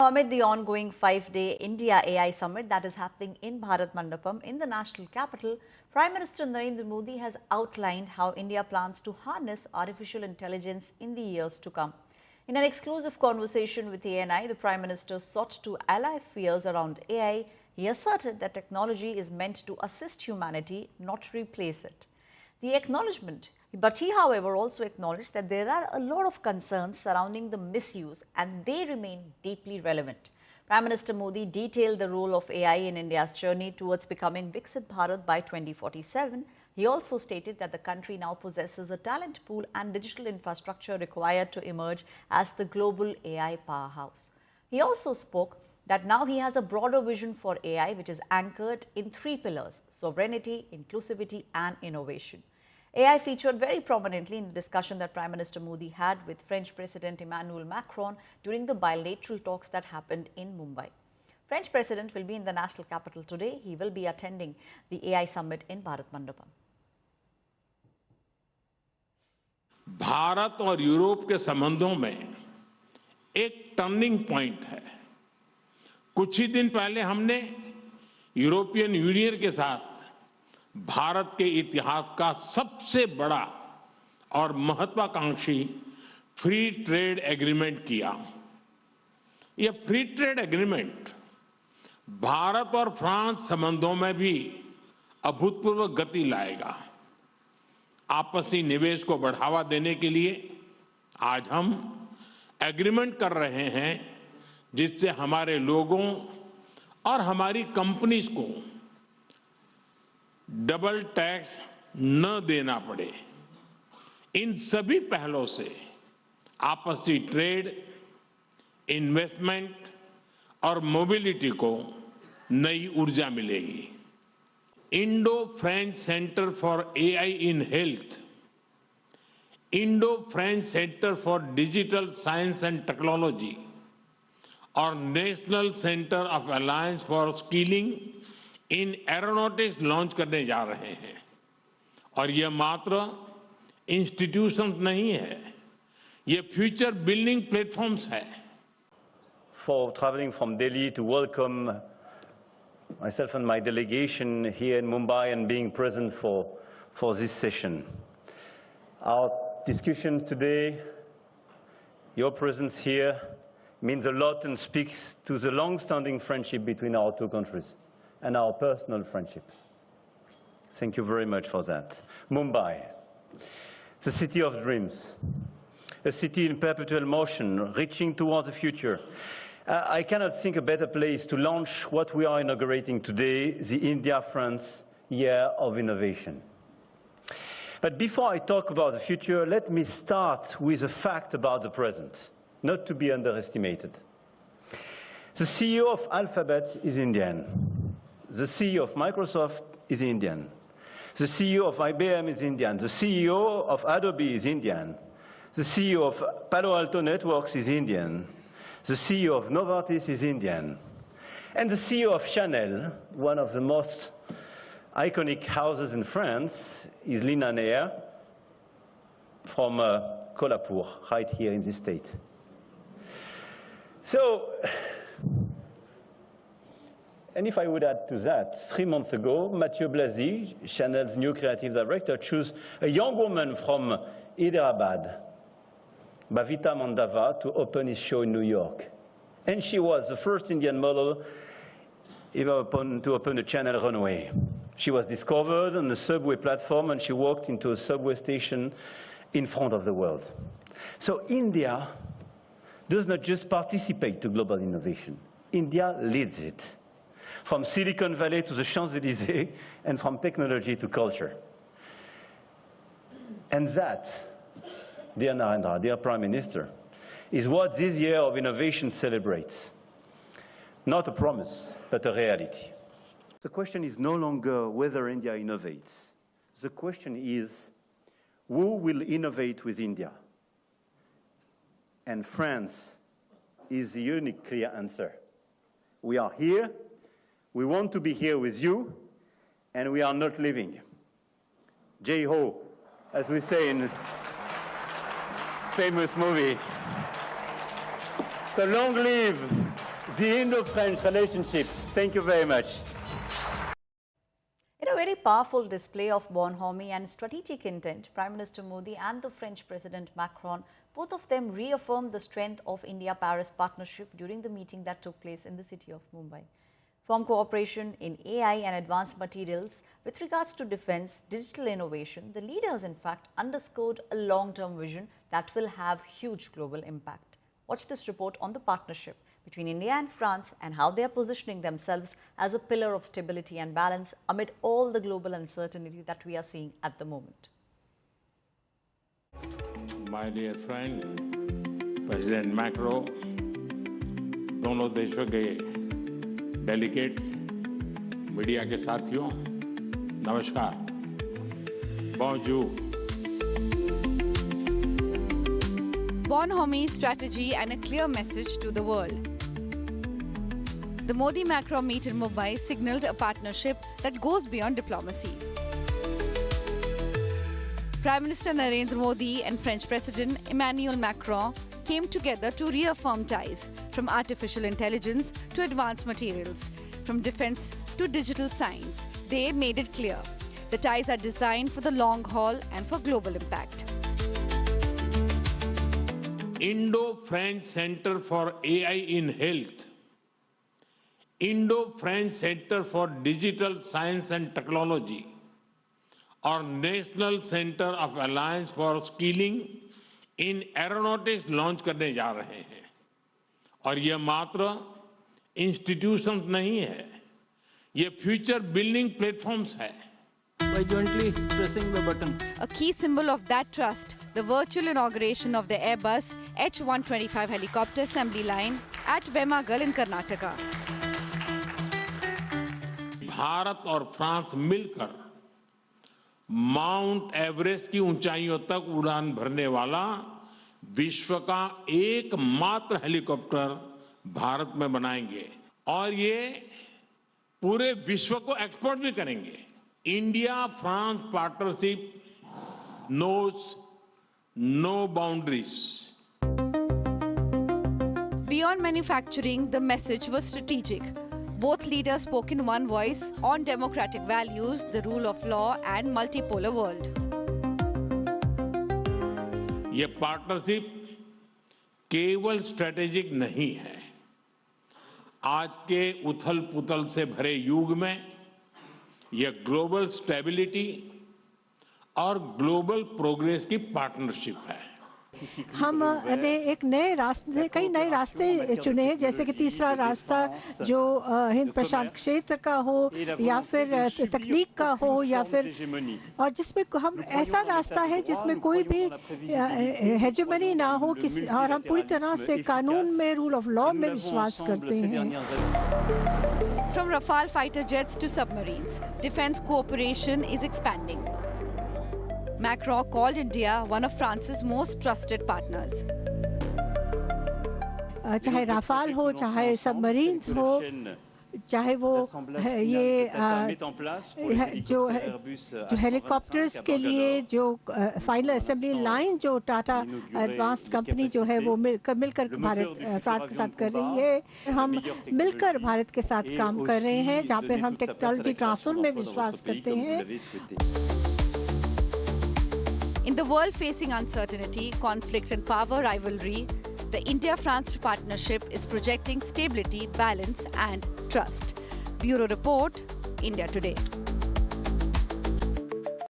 Amid the ongoing 5-day India AI Summit that is happening in Bharat Mandapam in the national capital, Prime Minister Narendra Modi has outlined how India plans to harness artificial intelligence in the years to come. In an exclusive conversation with ANI, the Prime Minister sought to allay fears around AI. He asserted that technology is meant to assist humanity, not replace it. But he, however, also acknowledged that there are a lot of concerns surrounding the misuse and they remain deeply relevant. Prime Minister Modi detailed the role of AI in India's journey towards becoming Viksit Bharat by 2047. He also stated that the country now possesses a talent pool and digital infrastructure required to emerge as the global AI powerhouse. He also spoke that now he has a broader vision for AI, which is anchored in 3 pillars: sovereignty, inclusivity, and innovation. AI featured very prominently in the discussion that Prime Minister Modi had with French President Emmanuel Macron during the bilateral talks that happened in Mumbai. French President will be in the national capital today. He will be attending the AI Summit in Bharat Mandapam. Bharat और Europe के संबंधों में एक turning point है। कुछ ही दिन पहले हमने यूरोपियन यूनियन के साथ भारत के इतिहास का सबसे बड़ा और महत्वाकांक्षी फ्री ट्रेड एग्रीमेंट किया। यह फ्री ट्रेड एग्रीमेंट भारत और फ्रांस संबंधों में भी अभूतपूर्व गति लाएगा। आपसी निवेश को बढ़ावा देने के लिए आज हम एग्रीमेंट कर रहे हैं, जिससे हमारे लोगों और हमारी कंपनीज को डबल टैक्स न देना पड़े। इन सभी पहलों से आपसी ट्रेड, इन्वेस्टमेंट और मोबिलिटी को नई ऊर्जा मिलेगी। Indo French centre for AI in health, Indo French centre for digital science and technology और national centre of alliance for skilling in aeronautics launch करने जा रहे हैं। और यह मात्र इंस्टीट्यूशंस नहीं है, ये फ्यूचर बिल्डिंग प्लेटफॉर्म्स है। For traveling from Delhi to welcome myself and my delegation here in Mumbai and being present for this session. Our discussion today, your presence here, means a lot and speaks to the long-standing friendship between our two countries and our personal friendship. Thank you very much for that. Mumbai, the city of dreams, a city in perpetual motion, reaching toward the future. I cannot think a better place to launch what we are inaugurating today, the India-France Year of Innovation. But before I talk about the future, let me start with a fact about the present, not to be underestimated. The CEO of Alphabet is Indian. The CEO of Microsoft is Indian. The CEO of IBM is Indian. The CEO of Adobe is Indian. The CEO of Palo Alto Networks is Indian. The CEO of Novartis is Indian. And the CEO of Chanel, one of the most iconic houses in France, is Lina Nair from Kolhapur, right here in this state. So, and if I would add to that, 3 months ago, Mathieu Blazy, Chanel's new creative director, chose a young woman from Hyderabad, Bhavita Mandava, to open his show in New York. And she was the first Indian model to open a Chanel runway. She was discovered on the subway platform and she walked into a subway station in front of the world. So India does not just participate to global innovation. India leads it, from Silicon Valley to the Champs-Élysées and from technology to culture. And that, dear Narendra, dear Prime Minister, is what this year of innovation celebrates. Not a promise, but a reality. The question is no longer whether India innovates. The question is, who will innovate with India? And France is the unique clear answer. We are here, we want to be here with you, and we are not leaving. Jai-ho, as we say in famous movie. So long live the Indo-French relationship. Thank you very much. In a very powerful display of bonhomie and strategic intent, Prime Minister Modi and the French President Macron, both of them reaffirmed the strength of India-Paris partnership during the meeting that took place in the city of Mumbai. From cooperation in AI and advanced materials, with regards to defense, digital innovation, the leaders in fact underscored a long-term vision that will have huge global impact. Watch this report on the partnership between India and France and how they are positioning themselves as a pillar of stability and balance amid all the global uncertainty that we are seeing at the moment. My dear friend, President Macron, दोनों देशों के delegates, media के साथियों, नमस्कार। Bonjour. Bonhomie strategy and a clear message to the world. The Modi-Macron meet in Mumbai signaled a partnership that goes beyond diplomacy. Prime Minister Narendra Modi and French President Emmanuel Macron came together to reaffirm ties from artificial intelligence to advanced materials, from defense to digital science. They made it clear the ties are designed for the long haul and for global impact. Indo-French Center for AI in Health, Indo-French Center for Digital Science and Technology और national centre of alliance for skilling in aeronautics launch करने जा रहे हैं और ये मात्र institutions नहीं है, ये फ्यूचर बिल्डिंग प्लेटफॉर्म्स है. By jointly pressing the button. A key symbol of that trust, the virtual inauguration of the Airbus H-125 helicopter assembly line at Vemagal in Karnataka. Bharat और फ्रांस मिलकर माउंट एवरेस्ट की ऊंचाइयों तक उड़ान भरने वाला विश्व का एकमात्र हेलीकॉप्टर भारत में बनाएंगे और ये पूरे विश्व को एक्सपोर्ट भी करेंगे. India France partnership knows no boundaries. Beyond manufacturing, the message was strategic. Both leaders spoke in one voice on democratic values, the rule of law and multipolar world. ये पार्टनरशिप केवल स्ट्रेटेजिक नहीं है. आज के उथल-पुथल से भरे युग में यह ग्लोबल स्टेबिलिटी और ग्लोबल प्रोग्रेस की पार्टनरशिप है. हमने एक नए रास्ते, कई नए रास्ते चुने, जैसे कि तीसरा रास्ता जो हिंद प्रशांत क्षेत्र का हो या फिर तकनीक का हो या फिर, और जिसमें हम ऐसा रास्ता है जिसमें कोई भी हेजेमनी ना हो किसी, और हम पूरी तरह से कानून में, रूल ऑफ लॉ में विश्वास करते हैं. From Rafale fighter jets to submarines, defense cooperation is expanding. Macron called India one of France's most trusted partners. चाहे राफाल हो, चाहे सबमरीन्स हो, चाहे वो ये जो हेलीकॉप्टर्स के लिए जो फाइनल असेंबली लाइन जो टाटा एडवांस्ड कंपनी जो है वो मिलकर फ्रांस के साथ कर रही है. हम मिलकर भारत के साथ काम कर रहे हैं, जहाँ पर हम टेक्नोलॉजी ट्रांसफर में विश्वास करते हैं. In the world facing uncertainty, conflict and power rivalry, the India-France partnership is projecting stability, balance and trust. Bureau Report, India Today.